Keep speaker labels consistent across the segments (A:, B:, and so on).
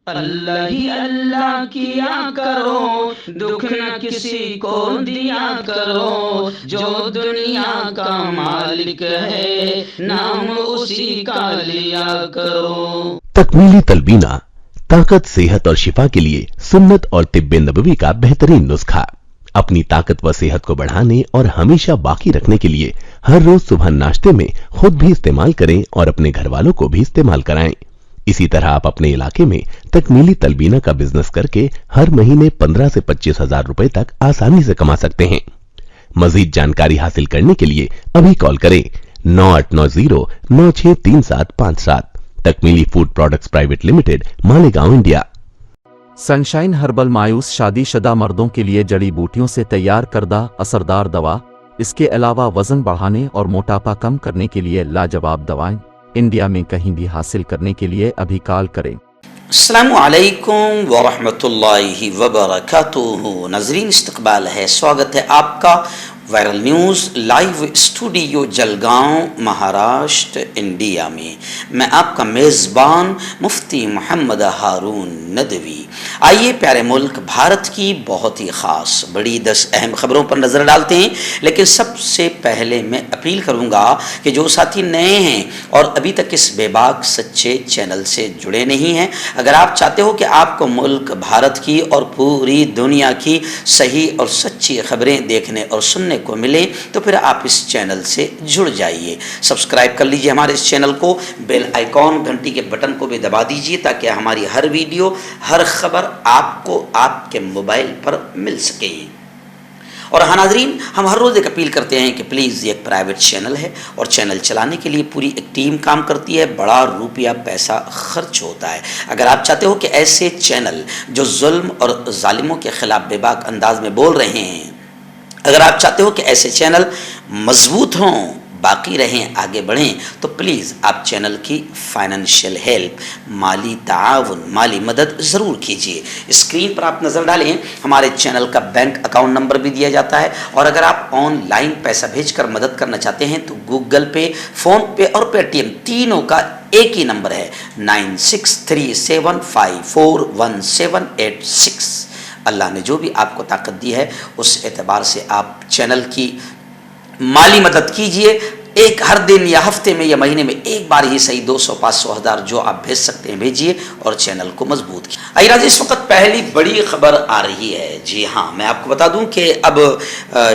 A: اللہ ہی اللہ کیا کرو، دکھ نہ کسی کو دیا کرو، جو دنیا کا مالک ہے نام اسی کا لیا کرو۔
B: تکمیلی تلبینہ طاقت، صحت اور شفا کے لیے سنت اور طب نبوی کا بہترین نسخہ۔ اپنی طاقت و صحت کو بڑھانے اور ہمیشہ باقی رکھنے کے لیے ہر روز صبح ناشتے میں خود بھی استعمال کریں اور اپنے گھر والوں کو بھی استعمال کرائیں۔ اسی طرح آپ اپنے علاقے میں تکمیلی تلبینہ کا بزنس کر کے ہر مہینے 15 سے 25 ہزار روپے تک آسانی سے کما سکتے ہیں۔ مزید جانکاری حاصل کرنے کے لیے ابھی کال کریں 9890963757۔ Takmeeli food products private limited, Malegaon, India.
C: Sunshine herbal مایوس شادی شدہ مردوں کے لیے جڑی بوٹیوں سے تیار کردہ اثردار دوا۔ اس کے علاوہ وزن بڑھانے اور موٹاپا کم کرنے کے لیے لاجواب دوائیں انڈیا میں کہیں بھی حاصل کرنے کے لیے ابھی کال کریں۔
D: السلام علیکم ورحمۃ اللہ وبرکاتہ۔ ناظرین، استقبال ہے، سواگت ہے آپ کا viral news live studio Jalgaon, Maharashtra, India میں۔ میں آپ کا میزبان مفتی محمد ہارون ندوی۔ آئیے پیارے ملک بھارت کی بہت ہی خاص بڑی 10 اہم خبروں پر نظر ڈالتے ہیں، لیکن سب سے پہلے میں اپیل کروں گا کہ جو ساتھی نئے ہیں اور ابھی تک اس بے باک سچے چینل سے جڑے نہیں ہیں، اگر آپ چاہتے ہو کہ آپ کو ملک بھارت کی اور پوری دنیا کی صحیح اور سچی خبریں دیکھنے اور سننے کو ملے تو پھر آپ اس چینل سے جڑ جائیے۔ سبسکرائب کر لیجئے ہمارے اس چینل کو، بیل آئیکن گھنٹی کے بٹن کو بھی دبا دیجئے تاکہ ہماری ہر ویڈیو، ہر خبر آپ کو آپ کے موبائل پر مل سکے۔ اور ہاں ناظرین، ہم ہر روز ایک اپیل کرتے ہیں کہ پلیز یہ ایک پرائیویٹ چینل ہے اور چینل چلانے کے لیے پوری ایک ٹیم کام کرتی ہے، بڑا روپیہ پیسہ خرچ ہوتا ہے۔ اگر آپ چاہتے ہو کہ ایسے چینل جو ظلم اور ظالموں کے خلاف بے باک انداز میں بول رہے ہیں، اگر آپ چاہتے ہو کہ ایسے چینل مضبوط ہوں، باقی رہیں، آگے بڑھیں، تو پلیز آپ چینل کی فائنینشیل ہیلپ، مالی تعاون، مالی مدد ضرور کیجیے۔ اسکرین پر آپ نظر ڈالیں، ہمارے چینل کا بینک اکاؤنٹ نمبر بھی دیا جاتا ہے، اور اگر آپ آن لائن پیسہ بھیج کر مدد کرنا چاہتے ہیں تو گوگل پے، فون پے اور پے ٹی ایم تینوں کا ایک ہی نمبر ہے 9637541786۔ اللہ نے جو بھی آپ کو طاقت دی ہے اس اعتبار سے آپ چینل کی مالی مدد کیجئے۔ ایک ہر دن یا ہفتے میں یا مہینے میں ایک بار ہی صحیح 200 500 ہزار جو آپ بھیج سکتے ہیں بھیجیے اور چینل کو مضبوط کیجیے۔ آئیے اس وقت پہلی بڑی خبر آ رہی ہے۔ جی ہاں، میں آپ کو بتا دوں کہ اب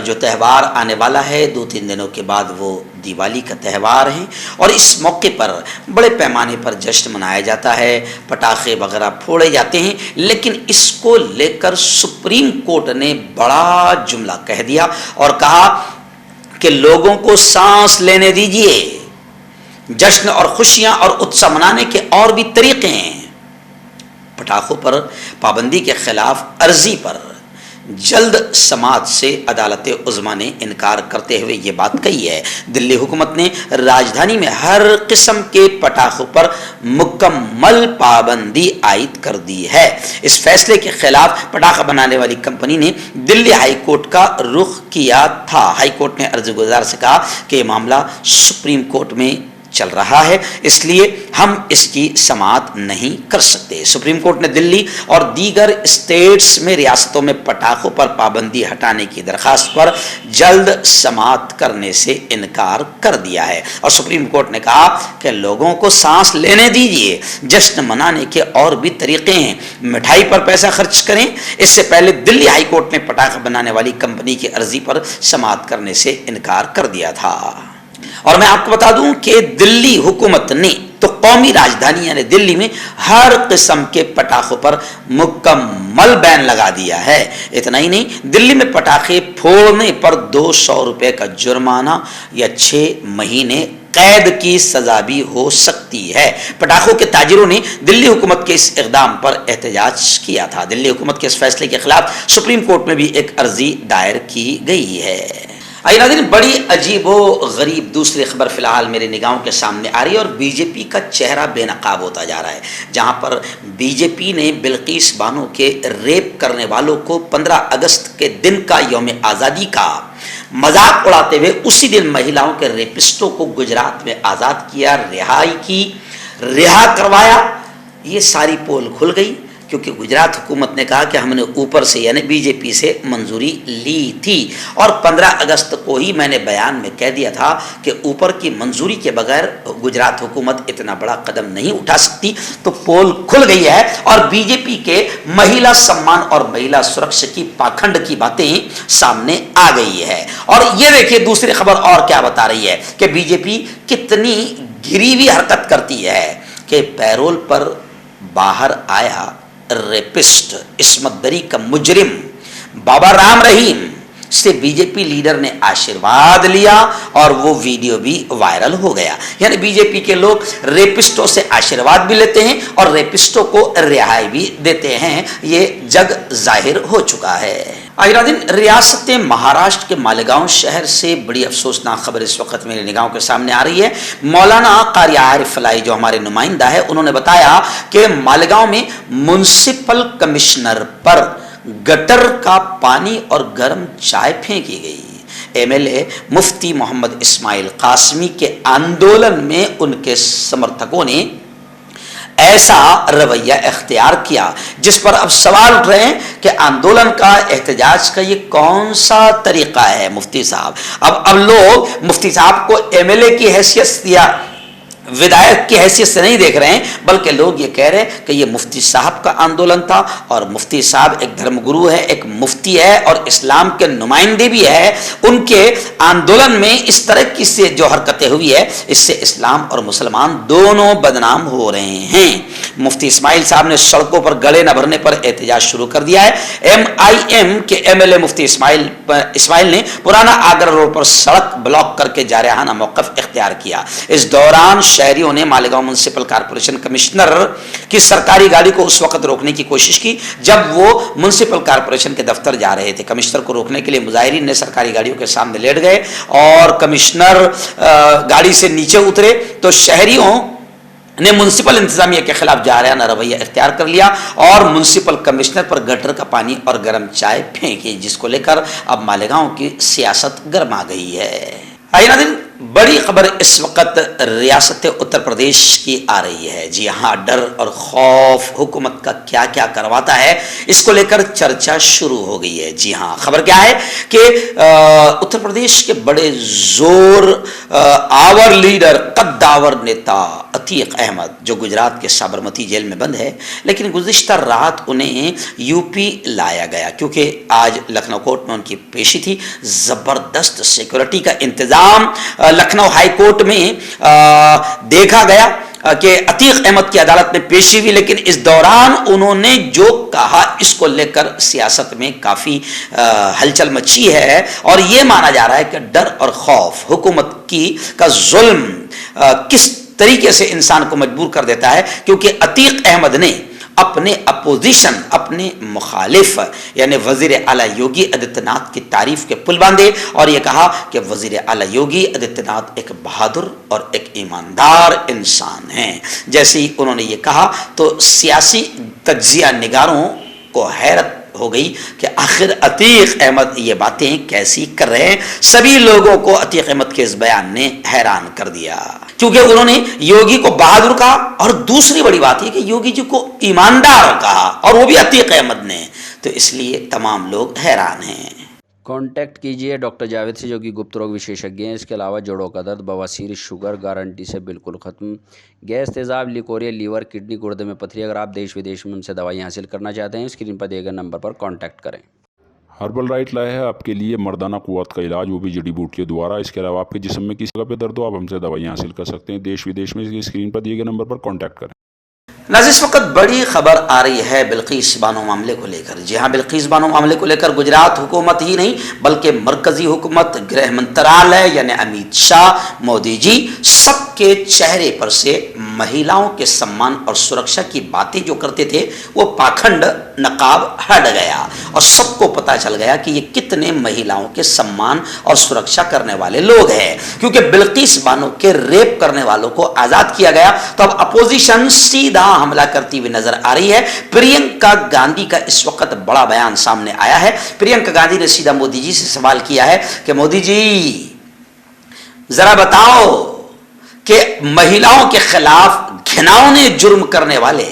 D: جو تہوار آنے والا ہے 2-3 دنوں کے بعد وہ دیوالی کا تہوار ہے، اور اس موقع پر بڑے پیمانے پر جشن منایا جاتا ہے، پٹاخے وغیرہ پھوڑے جاتے ہیں، لیکن اس کو لے کر سپریم کورٹ نے بڑا جملہ کہہ دیا اور کہا کہ لوگوں کو سانس لینے دیجئے، جشن اور خوشیاں اور اتسو منانے کے اور بھی طریقے ہیں۔ پٹاخوں پر پابندی کے خلاف عرضی پر جلد سماعت سے عدالت عظمیٰ نے انکار کرتے ہوئے یہ بات کہی ہے۔ دلی حکومت نے راجدھانی میں ہر قسم کے پٹاخوں پر مکمل پابندی عائد کر دی ہے۔ اس فیصلے کے خلاف پٹاخہ بنانے والی کمپنی نے دلی ہائی کورٹ کا رخ کیا تھا۔ ہائی کورٹ نے عرض گزار سے کہا کہ یہ معاملہ سپریم کورٹ میں چل رہا ہے، اس لیے ہم اس کی سماعت نہیں کر سکتے۔ سپریم کورٹ نے دلی اور دیگر اسٹیٹس میں ریاستوں میں پٹاخوں پر پابندی ہٹانے کی درخواست پر جلد سماعت کرنے سے انکار کر دیا ہے، اور سپریم کورٹ نے کہا کہ لوگوں کو سانس لینے دیجیے، جشن منانے کے اور بھی طریقے ہیں، مٹھائی پر پیسہ خرچ کریں۔ اس سے پہلے دلی ہائی کورٹ نے پٹاخہ بنانے والی کمپنی کی عرضی پر سماعت کرنے سے انکار کر دیا تھا۔ اور میں آپ کو بتا دوں کہ دلی حکومت نے تو قومی راجدھانی یعنی دلی میں ہر قسم کے پٹاخوں پر مکمل بین لگا دیا ہے۔ اتنا ہی نہیں، دلی میں پٹاخے پھوڑنے پر 200 روپے کا جرمانہ یا 6 مہینے قید کی سزا بھی ہو سکتی ہے۔ پٹاخوں کے تاجروں نے دلی حکومت کے اس اقدام پر احتجاج کیا تھا۔ دلی حکومت کے اس فیصلے کے خلاف سپریم کورٹ میں بھی ایک عرضی دائر کی گئی ہے۔ آئیے ناظرین، بڑی عجیب و غریب دوسری خبر فی الحال میرے نگاہوں کے سامنے آ رہی ہے، اور بی جے پی کا چہرہ بے نقاب ہوتا جا رہا ہے، جہاں پر بی جے پی نے بلقیس بانو کے ریپ کرنے والوں کو 15 اگست کے دن کا یوم آزادی کا مذاق اڑاتے ہوئے اسی دن مہیلاؤں کے ریپسٹوں کو گجرات میں آزاد کیا، رہا کروایا۔ یہ ساری پول کھل گئی کیونکہ گجرات حکومت نے کہا کہ ہم نے اوپر سے یعنی بی جے پی سے منظوری لی تھی، اور 15 اگست کو ہی میں نے بیان میں کہہ دیا تھا کہ اوپر کی منظوری کے بغیر گجرات حکومت اتنا بڑا قدم نہیں اٹھا سکتی۔ تو پول کھل گئی ہے اور بی جے پی کے مہیلا سمان اور مہیلا سرکشا کی پاکھنڈ کی باتیں سامنے آ گئی ہے۔ اور یہ دیکھیے دوسری خبر اور کیا بتا رہی ہے کہ بی جے پی کتنی گری ہوئی حرکت کرتی ہے کہ پیرول پر باہر آیا ریپسٹ عصمت دری کا مجرم بابا رام رحیم سے بی جے پی لیڈر نے آشیرواد لیا اور وہ ویڈیو بھی وائرل ہو گیا۔ یعنی بی جے پی کے لوگ ریپسٹوں سے آشیرواد بھی لیتے ہیں اور ریپسٹوں کو رہائی بھی دیتے ہیں، یہ جگ ظاہر ہو چکا ہے۔ آئرہ دن ریاست مہاراشٹر کے مالیگاؤں شہر سے بڑی افسوسناک خبر اس وقت میرے نگاہوں کے سامنے آ رہی ہے۔ مولانا قاری عارف فلاحی جو ہمارے نمائندہ ہے، انہوں نے بتایا کہ مالیگاؤں میں میونسپل کمشنر پر گٹر کا پانی اور گرم چائے پھینکی گئی۔ ایم ایل اے مفتی محمد اسماعیل قاسمی کے آندولن میں ان کے سمرتھکوں نے ایسا رویہ اختیار کیا جس پر اب سوال اٹھ رہے ہیں کہ آندولن کا احتجاج کا یہ کون سا طریقہ ہے مفتی صاحب؟ اب لوگ مفتی صاحب کو ایم ایل اے کی حیثیت یا ودایت کی حیثیت سے نہیں دیکھ رہے ہیں، بلکہ لوگ یہ کہہ رہے ہیں کہ یہ مفتی صاحب کا آندولن تھا، اور مفتی صاحب ایک دھرم گرو ہے، ایک مفتی ہے اور اسلام کے نمائندے بھی ہے۔ ان کے آندولن میں اس طرح کی سے جو حرکتیں ہوئی ہے، اس سے اسلام اور مسلمان دونوں بدنام ہو رہے ہیں۔ مفتی اسماعیل صاحب نے سڑکوں پر گڑے نہ بھرنے پر احتجاج شروع کر دیا ہے۔ ایم آئی ایم کے M L A Mufti Ismail نے پرانا آگرہ روڈ پر سڑک بلاک کر کے جارحانہ موقف اختیار کیا۔ اس دوران شہریوں نے مالیگاؤں میونسپل کارپوریشن کمشنر کی سرکاری گاڑی کو اس وقت روکنے کی کوشش کی جب وہ میونسپل کارپوریشن کے دفتر جا رہے تھے۔ کمشنر کو روکنے کے لیے مظاہرین نے سرکاری گاڑیوں کے سامنے لیٹ گئے اور کمشنر گاڑی سے نیچے اترے تو شہریوں نے میونسپل انتظامیہ کے خلاف جارحانہ رویہ اختیار کر لیا اور میونسپل کمشنر پر گٹر کا پانی اور گرم چائے پھینکی، جس کو لے کر اب مالیگاؤں کی سیاست گرما گئی ہے۔ آئینہ دن بڑی خبر اس وقت ریاست اتر پردیش کی آ رہی ہے۔ جی ہاں، ڈر اور خوف حکومت کا کیا کیا کرواتا ہے، اس کو لے کر چرچا شروع ہو گئی ہے۔ جی ہاں، خبر کیا ہے کہ اتر پردیش کے بڑے زور آور لیڈر قدآور نیتا عتیق احمد جو گجرات کے سابرمتی جیل میں بند ہے، لیکن گزشتہ رات انہیں یو پی لایا گیا کیونکہ آج لکھنؤ کورٹ میں ان کی پیشی تھی۔ زبردست سیکورٹی کا انتظام لکھنؤ ہائی کورٹ میں دیکھا گیا کہ عتیق احمد کی عدالت میں پیشی ہوئی، لیکن اس دوران انہوں نے جو کہا اس کو لے کر سیاست میں کافی ہلچل مچی ہے اور یہ مانا جا رہا ہے کہ ڈر اور خوف حکومت کا ظلم کس طریقے سے انسان کو مجبور کر دیتا ہے، کیونکہ عتیق احمد نے اپنے اپوزیشن، اپنے مخالف یعنی وزیر اعلیٰ یوگی آدتیہ ناتھ کی تعریف کے پل باندھے اور یہ کہا کہ وزیر اعلیٰ یوگی آدتیہ ناتھ ایک بہادر اور ایک ایماندار انسان ہیں۔ جیسے ہی انہوں نے یہ کہا تو سیاسی تجزیہ نگاروں کو حیرت ہو گئی کہ آخر عتیق احمد یہ باتیں کیسی کر رہے ہیں۔ سبھی لوگوں کو عتیق احمد کے اس بیان نے حیران کر دیا کیونکہ انہوں نے یوگی کو بہادر کہا اور دوسری بڑی بات یہ کہ یوگی جی کو ایماندار کہا اور وہ بھی عتیق احمد نے، تو اس لیے تمام لوگ حیران ہیں۔
A: کانٹیکٹ کیجئے ڈاکٹر جاوید سے جو کہ گپت روگ وشیشجঞ ہیں۔ اس کے علاوہ جوڑوں کا درد، بواسیر، شوگر گارنٹی سے بالکل ختم، گیس، تیزاب، لیکوریا، لیور، کڈنی، گردے میں پتھری۔ اگر آپ دیش ودیش میں ان سے دوائیں حاصل کرنا چاہتے ہیں اسکرین پر دیے گئے نمبر پر کانٹیکٹ کریں۔
E: ہربل رائٹ لائے ہے آپ کے لیے مردانہ قوت کا علاج، وہ بھی جڑی بوٹیوں دوارا۔ اس کے علاوہ آپ کے جسم میں کسی جگہ پہ درد ہو آپ ہم سے دوائیں حاصل کر سکتے ہیں دیش ودیش میں، اسکرین پر دیے گئے نمبر پر کانٹیکٹ کریں۔
D: ناظرین، اس وقت بڑی خبر آ رہی ہے بلقیس بانو معاملے کو لے کر۔ جی ہاں، بلقیس بانو معاملے کو لے کر گجرات حکومت ہی نہیں بلکہ مرکزی حکومت، گرہ منترالیہ یعنی امیت شاہ، مودی جی، سب کے چہرے پر سے مہیلاؤں کے سمان اور سرکشا کی باتیں جو کرتے تھے وہ پاکھنڈ نقاب ہٹ گیا اور سب کو پتا چل گیا کہ یہ کتنے مہیلاؤں کے سمان اور سرکشا کرنے والے لوگ ہیں، کیونکہ بلقیس بانو کے ریپ کرنے والوں کو آزاد کیا گیا تو اب اپوزیشن سیدھا حملہ کرتی ہوئی نظر آ رہی ہے۔ پرینکا گاندھی کا اس وقت بڑا بیان سامنے آیا ہے۔ پرینکا گاندھی نے سیدھا مودی جی سے سوال کیا ہے کہ مودی جی ذرا بتاؤ کہ مہیلاؤں کے خلاف گھناؤنے جرم کرنے والے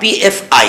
D: PFI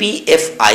D: PFI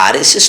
D: RSS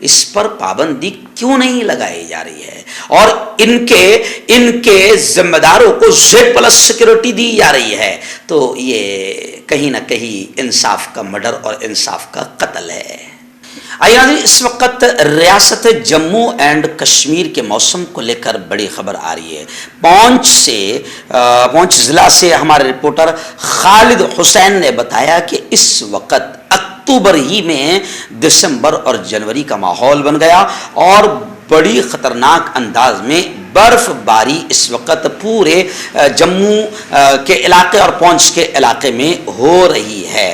D: اس پر پابندی کیوں نہیں لگائی جا رہی ہے اور ان کے ذمہ داروں کو Z+ سیکورٹی دی جا رہی ہے؟ تو یہ کہیں نہ کہیں انصاف کا مرڈر اور انصاف کا قتل ہے۔ اس وقت ریاست جموں اینڈ کشمیر کے موسم کو لے کر بڑی خبر آ رہی ہے۔ پونچھ ضلع سے ہمارے رپورٹر خالد حسین نے بتایا کہ اس وقت اکتوبر ہی میں دسمبر اور جنوری کا ماحول بن گیا اور بڑی خطرناک انداز میں برف باری اس وقت پورے جموں کے علاقے اور پونچھ کے علاقے میں ہو رہی ہے۔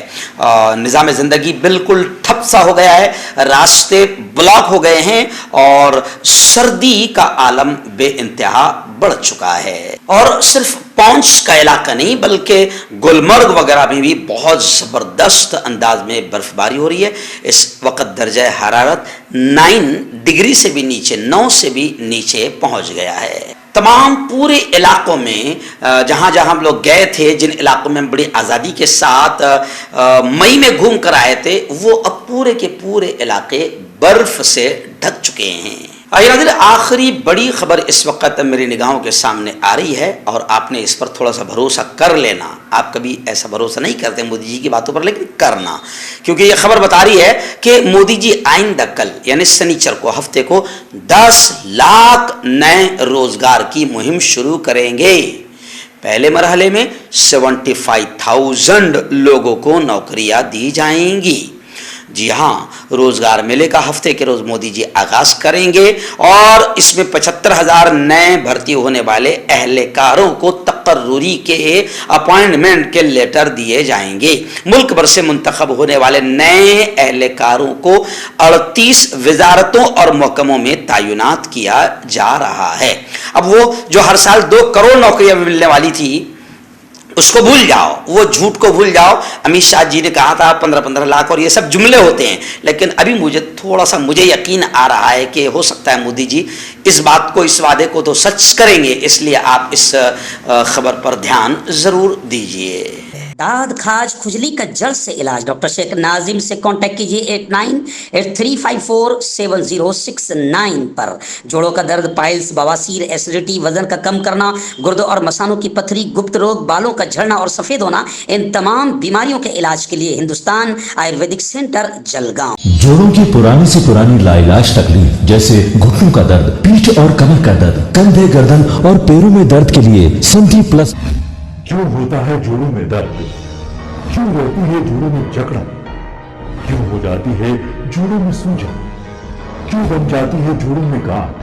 D: نظام زندگی بالکل ٹھپ سا ہو گیا ہے، راستے بلاک ہو گئے ہیں اور سردی کا عالم بے انتہا بڑھ چکا ہے۔ اور صرف پونچھ کا علاقہ نہیں بلکہ گلمرگ وغیرہ میں بھی بہت زبردست انداز میں برف باری ہو رہی ہے۔ اس وقت درجہ حرارت 9 ڈگری سے بھی نیچے، 9 سے بھی نیچے پہنچ گیا ہے۔ تمام پورے علاقوں میں جہاں جہاں ہم لوگ گئے تھے، جن علاقوں میں ہم بڑی آزادی کے ساتھ مئی میں گھوم کر آئے تھے، وہ اب پورے کے پورے علاقے برف سے ڈھک چکے ہیں۔ آخری بڑی خبر اس وقت میری نگاہوں کے سامنے آ رہی ہے اور آپ نے اس پر تھوڑا سا بھروسہ کر لینا۔ آپ کبھی ایسا بھروسہ نہیں کرتے مودی جی کی باتوں پر، لیکن کرنا، کیونکہ یہ خبر بتا رہی ہے کہ مودی جی آئندہ کل یعنی سنیچر کو، ہفتے کو 10 لاکھ نئے روزگار کی مہم شروع کریں گے۔ پہلے مرحلے میں 75,000 لوگوں کو نوکریاں دی جائیں گی۔ جی ہاں، روزگار میلے کا ہفتے کے روز مودی جی آغاز کریں گے اور اس میں 75,000 نئے بھرتی ہونے والے اہلکاروں کو تقرری کے اپائنٹمنٹ کے لیٹر دیے جائیں گے۔ ملک بھر سے منتخب ہونے والے نئے اہلکاروں کو 38 وزارتوں اور محکموں میں تعینات کیا جا رہا ہے۔ اب وہ جو ہر سال 2 کروڑ نوکریاں ملنے والی تھی، اس کو بھول جاؤ، وہ جھوٹ کو بھول جاؤ۔ امت شاہ جی نے کہا تھا 15 لاکھ اور یہ سب جملے ہوتے ہیں، لیکن ابھی مجھے یقین آ رہا ہے کہ ہو سکتا ہے مودی جی اس بات کو، اس وعدے کو تو سچ کریں گے۔ اس لیے آپ اس خبر پر دھیان ضرور دیجئے۔
F: داد کھاج کھجلی کا جلد سے علاج ڈاکٹر شیخ ناظم سے کانٹیکٹ کیجیے 8983547069 پر۔ جوڑوں کا درد، پائلز، بواسیر، ایسیڈیٹی، وزن کا کم کرنا، گردوں اور مثانوں کی پتھری، گپت روگ، بالوں کا جھڑنا اور سفید ہونا، ان تمام بیماریوں کے علاج کے لیے ہندوستان آیورویدک سینٹر جلگاؤں۔
G: جوڑوں کی پرانی سے پرانی لاعلاج تکلیف جیسے گھٹنوں کا درد، پیٹھ اور کمر کا درد، کندھے، گردن اور پیروں میں درد کے لیے سنٹی پلس۔
H: کیوں ہوتا ہے جوڑوں میں درد؟ کیوں رہتی ہے جوڑوں میں جکڑن؟ کیوں ہو جاتی ہے جوڑوں میں سوجن؟ کیوں بن جاتی ہے جوڑوں میں گاٹھ؟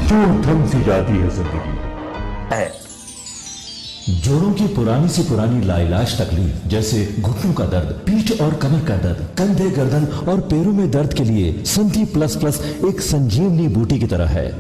H: کیوں تھم سی جاتی ہے زندگی؟
G: جوڑوں کی پرانی سے پرانی لاعلاج تکلیف جیسے گھٹنوں کا درد، پیٹھ اور کمر کا درد، کندھے، گردن اور پیروں میں درد کے لیے سنٹی پلس پلس ایک سنجیونی بوٹی کی طرح ہے،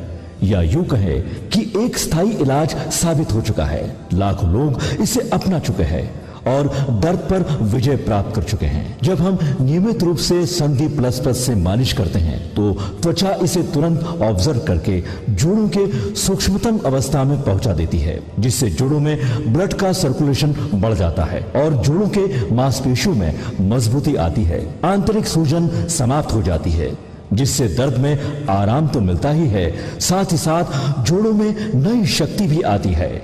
G: یا یوں کہے کہ ایک ستھائی علاج ثابت ہو چکا ہے۔ لاکھوں لوگ اسے اپنا چکے ہیں اور درد پر وجے پراپت کر چکے ہیں۔ جب ہم نیمت روپ سے سنٹی پلس پلس سے مالش کرتے ہیں تو توچا اسے ترنت آبزرو کر کے جوڑوں کے سوکشمتم اوستھا میں پہنچا دیتی ہے، جس سے جوڑوں میں بلڈ کا سرکولیشن بڑھ جاتا ہے اور جوڑوں کے ماس پیشیوں میں مضبوطی آتی ہے، آنترک سوجن سماپت ہو جاتی ہے، جس سے درد میں آرام تو ملتا ہی ہے، ساتھ ہی ساتھ جوڑوں میں نئی شکتی بھی آتی ہے۔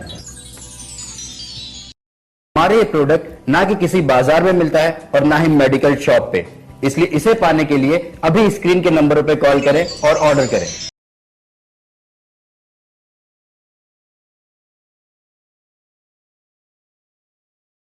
I: ہمارے یہ پروڈکٹ نہ کہ کسی بازار میں ملتا ہے اور نہ ہی میڈیکل شاپ پہ، اس لیے اسے پانے کے لیے ابھی اسکرین کے نمبروں پہ کال کریں اور آرڈر کریں۔